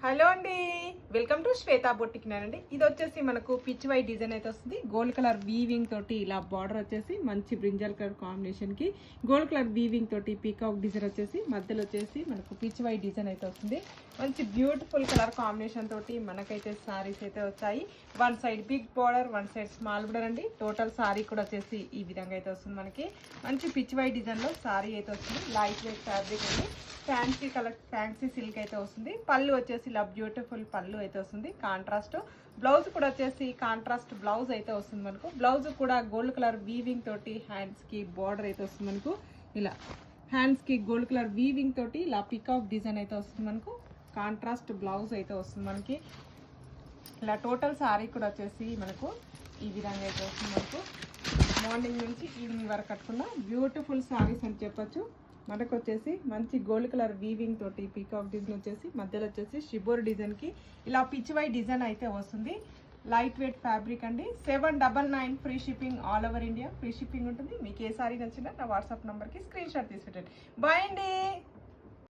Hello అండి, welcome to Shweta boutique అండి. ఇది వచ్చేసి మనకు పిచ్ వైట్ డిజైన్ అయితే వస్తుంది. గోల్డ్ కలర్ వీవింగ్ తోటి ఇలా బార్డర్ వచ్చేసి మంచి బ్రింజల్ కలర్ కాంబినేషన్ కి గోల్డ్ కలర్ వీవింగ్ తోటి పీకాక్ డిజైన్ వచ్చేసి మధ్యలో వచ్చేసి మనకు పిచ్ వైట్ డిజైన్ అయితే వస్తుంది. మంచి బ్యూటిఫుల్ కలర్ కాంబినేషన్ తోటి మనకైతే సారీస్ అయితే వచ్చాయి. One side big border, one side small border అండి. టోటల్ సారీ కూడా వచ్చేసి ఈ విధంగా అయితే వస్తుంది. మనకి మంచి పిచ్ వైట్ డిజైన్ లో సారీ అయితే వస్తుంది. లైట్ వెయిట్ ఫ్యాబ్రిక్ అండి. ఫ్యాన్సీ కలర్, ఫ్యాన్సీ సిల్క్ అయితే వస్తుంది. పళ్ళు వచ్చేసి ఇలా బ్యూటిఫుల్ పళ్ళు అయితే వస్తుంది. కాంట్రాస్ట్ బ్లౌజ్ కూడా వచ్చేసి కాంట్రాస్ట్ బ్లౌజ్ అయితే వస్తుంది. మనకు బ్లౌజ్ కూడా గోల్డ్ కలర్ వీవింగ్ తోటి హ్యాండ్స్ కి బార్డర్ అయితే వస్తుంది. మనకు ఇలా హ్యాండ్స్ కి గోల్డ్ కలర్ వీవింగ్ తోటి ఇలా పికాక్ డిజైన్ అయితే వస్తుంది. మనకు కాంట్రాస్ట్ బ్లౌజ్ అయితే వస్తుంది. మనకి ఇలా టోటల్ సారీ కూడా వచ్చేసి మనకు ఈ విధంగా అయితే వస్తుంది. మనకు మార్నింగ్ నుంచి ఈవినింగ్ వరకు కట్టుకున్న బ్యూటిఫుల్ సారీస్ అని చెప్పొచ్చు. మనకు వచ్చేసి మంచి గోల్డ్ కలర్ వీవింగ్ తోటి పీకాక్ డిజైన్ వచ్చేసి మధ్యలో వచ్చేసి షిబోర్ డిజైన్ కి ఇలా పిచ్ వై డిజైన్ అయితే వస్తుంది. లైట్ వెయిట్ ఫ్యాబ్రిక్ అండి. 799 free shipping all over India free shipping ఉంటుంది. మీకు ఏ సారీ నచ్చినా నా వాట్సాప్ నంబర్కి స్క్రీన్ షాట్ తీసి పెట్టండి. బాయ్ అండి.